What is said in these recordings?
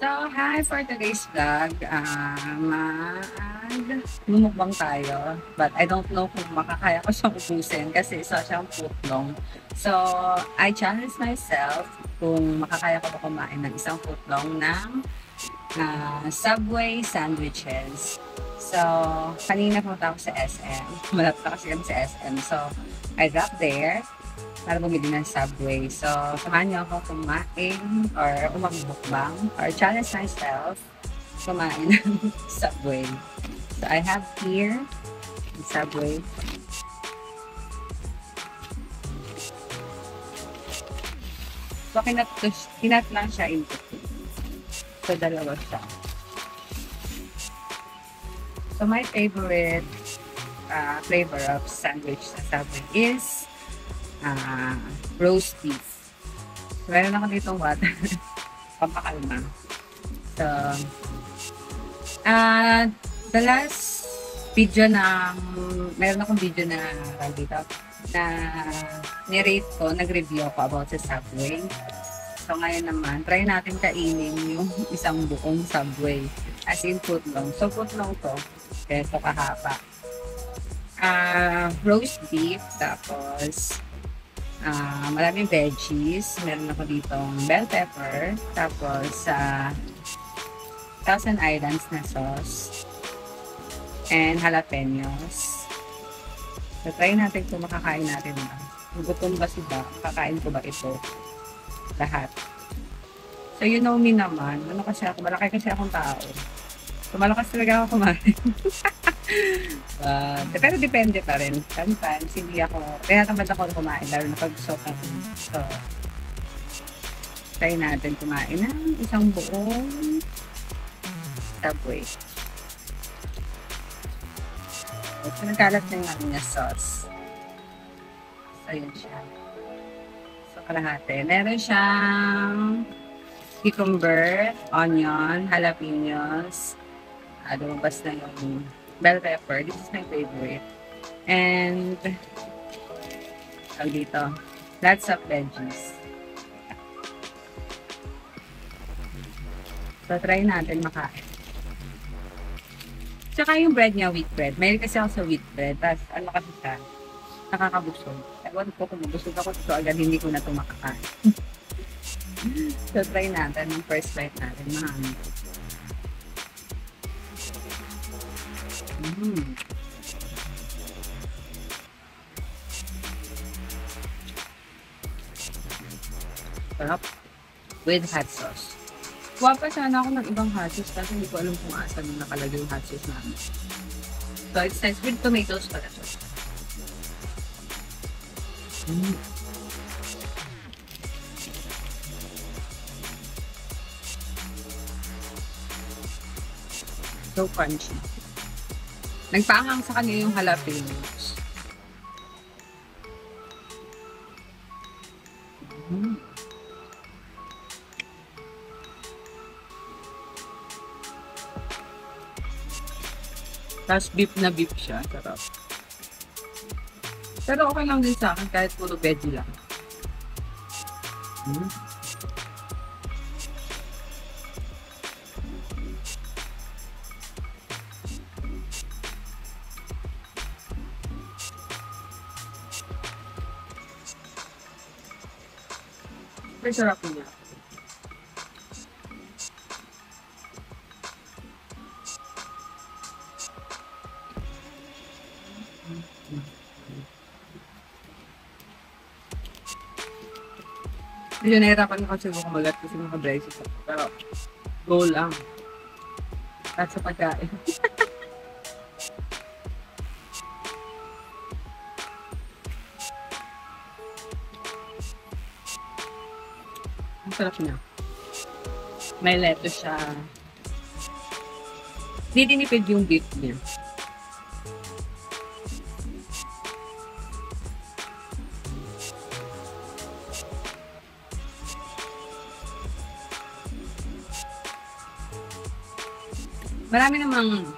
So, hi for today's vlog. Lumukbang tayo. But I don't know kung makakaya ko siyang ubusin kasi isa siyang footlong. So, I challenge myself kung makakaya ko ba kumain ng isang footlong ng Subway sandwiches. So, kanina pumunta ako sa SM. Malapit kasi kami sa SM. So, I dropped there para bumili ng Subway. So, samahan niyo ako kumain or umagbukbang or challenge myself kumain ng Subway. So, I have here the Subway. So, kinat lang siya into two. So, dalawa siya. So, my favorite flavor of sandwich sa Subway is roast beef. So, meron ako ditong water. Pampakalma. So, the last video na, meron akong video na dito, na nirate ko, nag-review ako about sa Subway. So, ngayon naman, try natin kainin yung isang buong Subway. As in footlong. So, footlong to. Ito kahaba. Roast beef, tapos maraming veggies. Meron ako ditong bell pepper. Tapos, Thousand Islands na sauce. And jalapenos. So, try natin kung makakain natin ba. Gutom ba sila? Kakain ko ba ito? Lahat. So, you know me naman. Ano kasi ako? Malaki kasi akong tao. So, malakas talaga ako kumain. Pero depende pa rin. Sometimes, hindi ako, kaya tamad ako kumain, lalo na pag gusto ako. So, try natin kumain ng isang buong Subway. So, nagkalat na yung aking na sauce. So, yun siya. So, kalahati. Meron siyang cucumber, onion, jalapenos, lumabas na yung bell pepper. This is my favorite. And, dito, lots of veggies. So, try natin makain. Tsaka yung bread niya, wheat bread. Mayroon kasi ako sa wheat bread. Tapos, ano kasi siya, nakakabusog. Ewan ko kung mabusog ako, so agad hindi ko na ito makakain. So, try natin. Yung first bite natin. Mahami. Sarap. With hot sauce. Kuha pa sana ako ng ibang hot sauce kasi hindi ko alam kung asan yung nakalagay yung hot sauce namin. So, it says with tomatoes pala siya. So crunchy. Nagpaangang sa kanya yung jalapenos. Tapos beef na beef siya. Sarap. Pero okay lang din sa akin kahit puro veggie lang. Pero sarap niya. Medyo nahirapan ko kasi kumagat kasi mga braces ako. Pero, go lang. At sa pagkain. Ang sarap niya. May lettuce siya. Hindi tinipid yung beef niya. Marami namang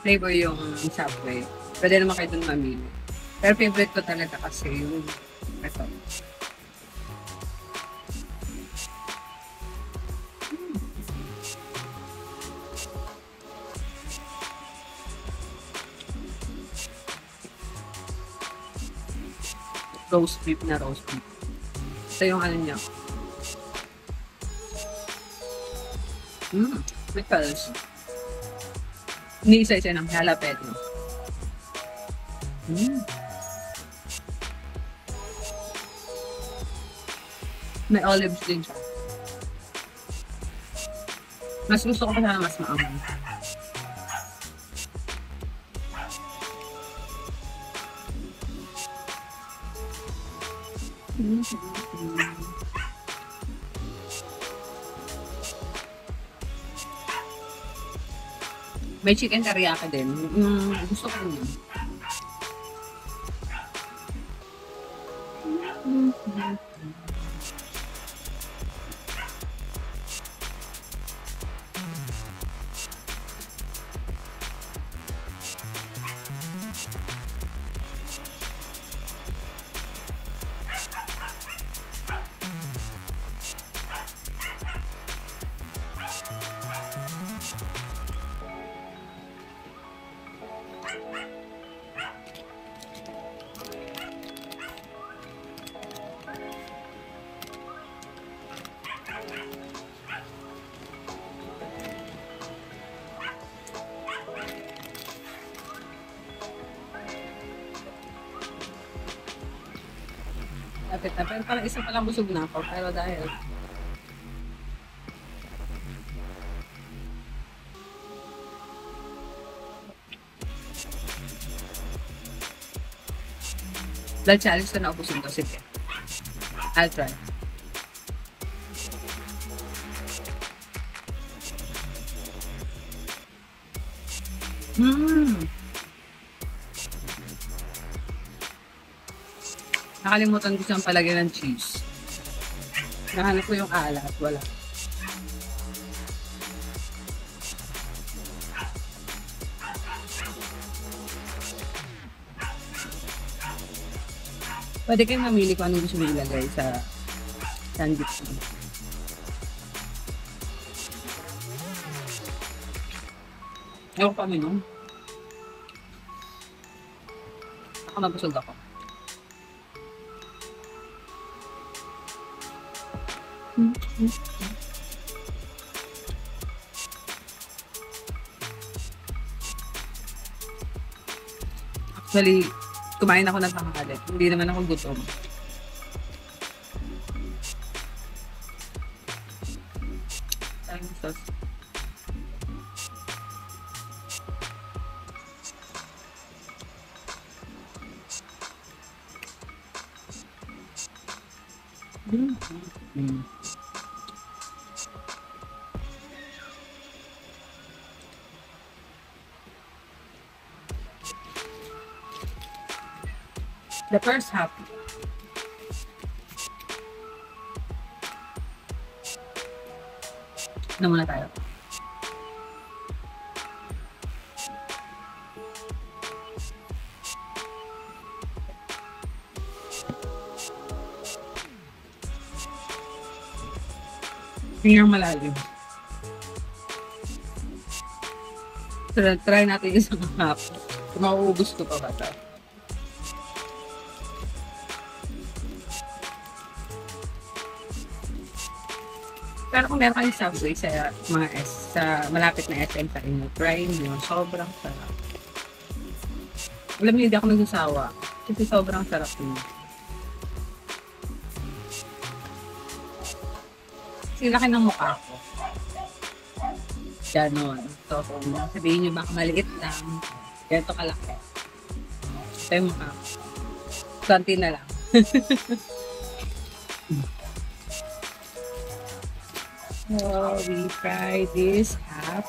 flavor yung Subway. Pwede naman kayo dun mamili. Pero favorite ko talaga kasi yung ito. roast beef na roast beef. Ito yung ano niya. Pickles. Ni-isa-isa ng jalapeno. May olives din siya. Mas gusto ko na mas maamon. May chicken teriyaki din. Gusto ko yun. Lapit na. Pero parang isa palang busog na ako. Pero dahil challenge na naubusog to. Sige. I'll try. Nakalimutan ko siyang palagyan ng cheese. Nahanap ko yung alat. Wala. Pwede kayong mamili kung anong gusto mo ilagay sa sandwich mo. Ewan kami nun. Ako mabusog ako. Actually, kumain ako ng tanghali. Hindi naman ako gutom. Tayong sauce. The first half. Na muna tayo. Tingnan malalim. Try natin isang half. Mauubos ko pa ba ito? Pero kung meron kayong Subway sa mga sa malapit na SM sa inyo, try nyo. Sobrang sarap. Alam niyo, hindi ako nagsasawa. Kasi sobrang sarap nyo. Kasi laki ng mukha ko. Ganon. So, kung sabihin nyo baka maliit lang, ganito kalaki. Ito yung mukha ko. Konti na lang. So, we fry this half.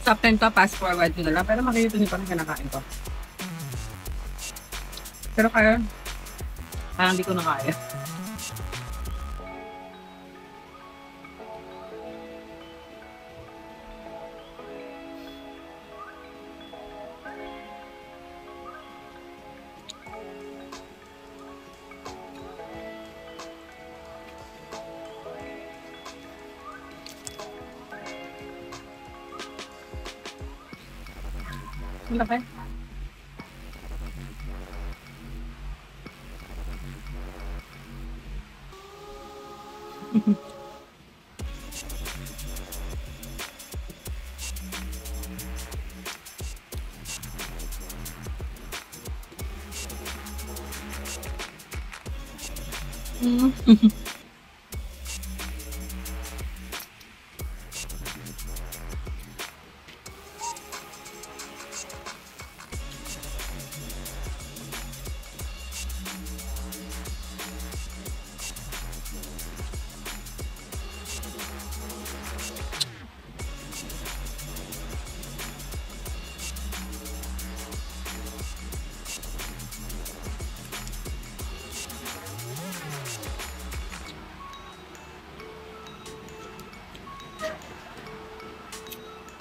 Stop time to, fast forward ko na lang. Pero makikita niyo pa rin kinakain ko. Pero kaya, parang hindi ko na kaya. Ang laki.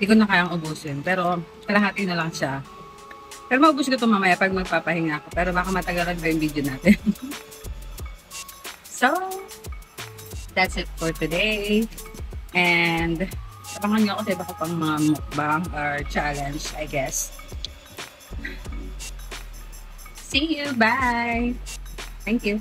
Hindi ko na kayang ubusin. Pero, kalahati na lang siya. Pero maubusin ko ito mamaya pag magpapahinga ako. Pero baka matagalan pa yung video natin. So, that's it for today. And, abangan nyo ako sa iba ko pang mga mukbang or challenge, I guess. See you! Bye! Thank you!